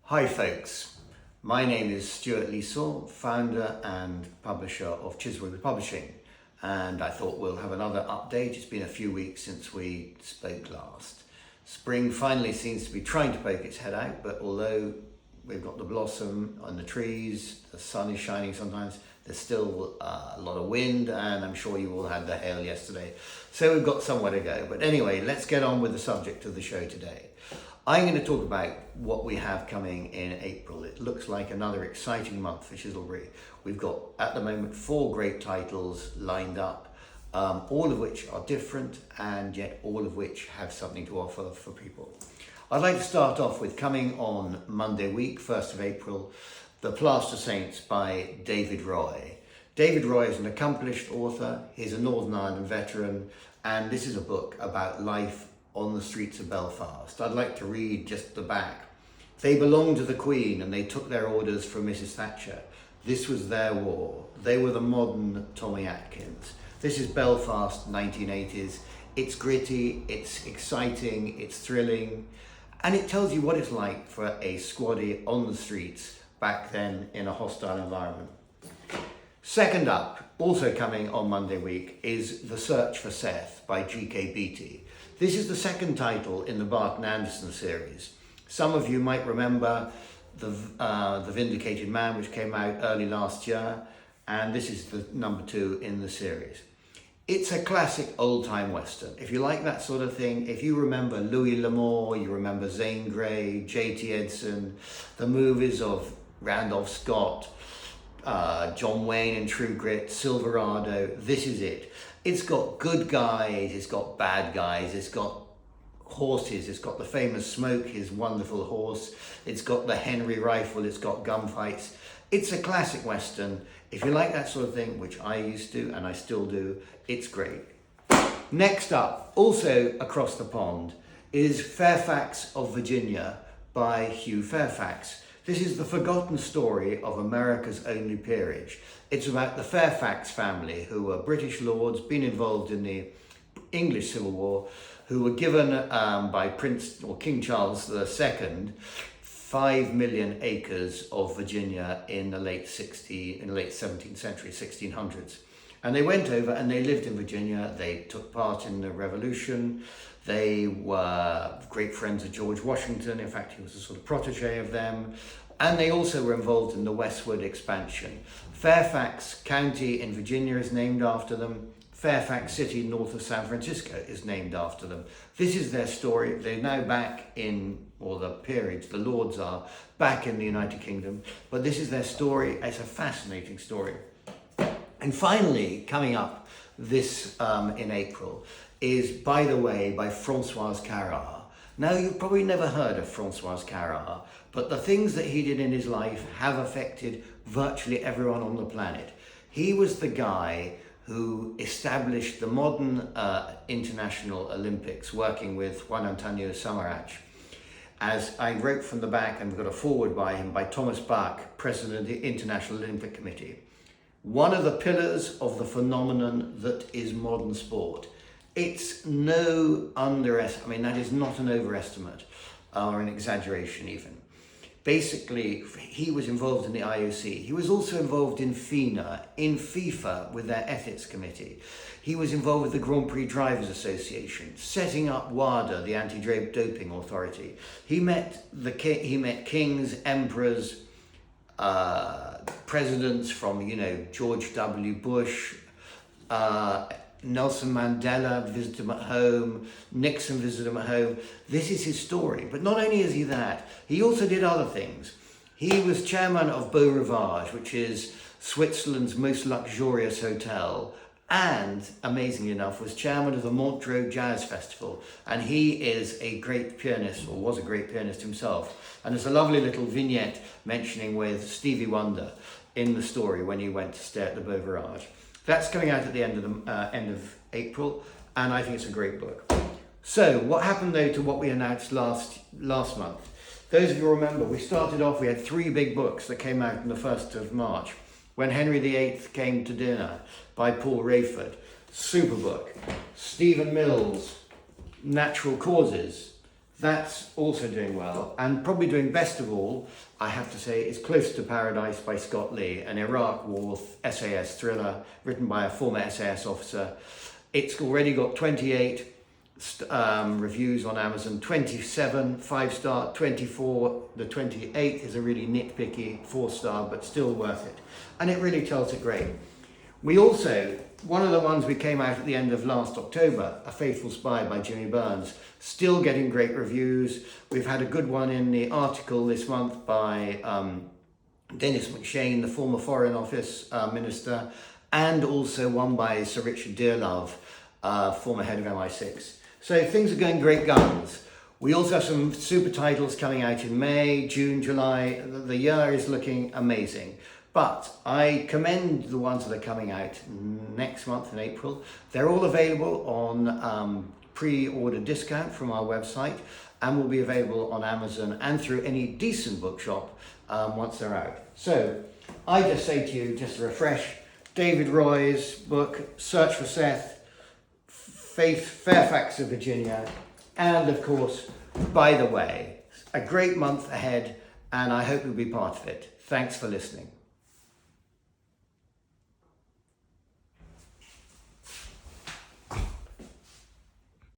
Hi folks, my name is Stuart Leesaw, founder and publisher of Chiselbury Publishing, and I thought we'll have another update. It's been a few weeks since we spoke last. Spring finally seems to be trying to poke its head out, but although we've got the blossom on the trees, the sun is shining sometimes, there's still a lot of wind, and I'm sure you all had the hail yesterday, so we've got somewhere to go. But anyway, let's get on with the subject of the show today. I'm going to talk about what we have coming in April. It looks like another exciting month for Chiselbury. We've got, at the moment, 4 great titles lined up, all of which are different and yet all of which have something to offer for people. I'd like to start off with, coming on Monday week, 1st of April, The Plaster Saints by David Roy. David Roy is an accomplished author. He's a Northern Ireland veteran, and this is a book about life on the streets of Belfast. I'd like to read just the back. They belonged to the Queen and they took their orders from Mrs. Thatcher. This was their war. They were the modern Tommy Atkins. This is Belfast 1980s. It's gritty, it's exciting, it's thrilling, and it tells you what it's like for a squaddy on the streets back then in a hostile environment. Second up, also coming on Monday week, is The Search for Seth by G.K. Beattie. This is the second title in the Barton Anderson series. Some of you might remember the Vindicated Man, which came out early last year, and this is the number 2 in the series. It's a classic old-time Western. If you like that sort of thing, if you remember Louis L'Amour, you remember Zane Grey, J.T. Edson, the movies of Randolph Scott, John Wayne in True Grit, Silverado, this is it. It's got good guys, it's got bad guys, it's got horses, it's got the famous Smoke, his wonderful horse, it's got the Henry rifle, it's got gunfights. It's a classic Western. If you like that sort of thing, which I used to and I still do, it's great. Next up, also across the pond, is Fairfax of Virginia by Hugh Fairfax. This is the forgotten story of America's only peerage. It's about the Fairfax family, who were British lords, been involved in the English Civil War, who were given by King Charles II 5 million acres of Virginia in the late 17th century, 1600s. And they went over and they lived in Virginia. They took part in the Revolution. They were great friends of George Washington. In fact, he was a sort of protege of them. And they also were involved in the westward expansion. Fairfax County in Virginia is named after them. Fairfax City, north of San Francisco, is named after them. This is their story. They're now back in, or the peerage, the lords are, back in the United Kingdom. But this is their story. It's a fascinating story. And finally, coming up this in April, is By the Way by François Carrard. Now, you've probably never heard of François Carrard, but the things that he did in his life have affected virtually everyone on the planet. He was the guy who established the modern International Olympics, working with Juan Antonio Samaranch. As I wrote from the back, and we've got a foreword by him, by Thomas Bach, President of the International Olympic Committee. One of the pillars of the phenomenon that is modern sport. It's no underestimate, I mean, that is not an overestimate or an exaggeration even. Basically, he was involved in the IOC. He was also involved in FINA, in FIFA with their ethics committee. He was involved with the Grand Prix Drivers Association, setting up WADA, the anti-doping authority. He met kings, emperors, presidents from, George W. Bush, Nelson Mandela visited him at home, Nixon visited him at home. This is his story. But not only is he that, he also did other things. He was chairman of Beau Rivage, which is Switzerland's most luxurious hotel, and, amazingly enough, was chairman of the Montreux Jazz Festival. And he is a great pianist, or was a great pianist himself. And there's a lovely little vignette mentioning with Stevie Wonder in the story when he went to stay at the Beau Rivage. That's coming out at the end of April, and I think it's a great book. So, what happened though to what we announced last month? Those of you who remember, we started off, we had 3 big books that came out on the 1st of March. When Henry VIII Came to Dinner by Paul Rayford, super book. Stephen Mills, Natural Causes, That's also doing well, and probably doing best of all, I have to say, is Close to Paradise by Scott Lee, an Iraq War SAS thriller written by a former SAS officer. It's already got 28 reviews on Amazon, 27 5-star, 24. The 28th is a really nitpicky 4-star, but still worth it. And it really tells it great. We also, one of the ones we came out at the end of last October, A Faithful Spy by Jimmy Burns, still getting great reviews. We've had a good one in the article this month by Dennis McShane, the former Foreign Office Minister, and also one by Sir Richard Dearlove, former head of MI6. So things are going great guns. We also have some super titles coming out in May, June, July. The year is looking amazing. But I commend the ones that are coming out next month in April. They're all available on pre-order discount from our website, and will be available on Amazon and through any decent bookshop once they're out. So I just say to you, just to refresh, David Roy's book, Search for Seth, Faith, Fairfax of Virginia, and of course, By the Way, a great month ahead, and I hope you'll be part of it. Thanks for listening.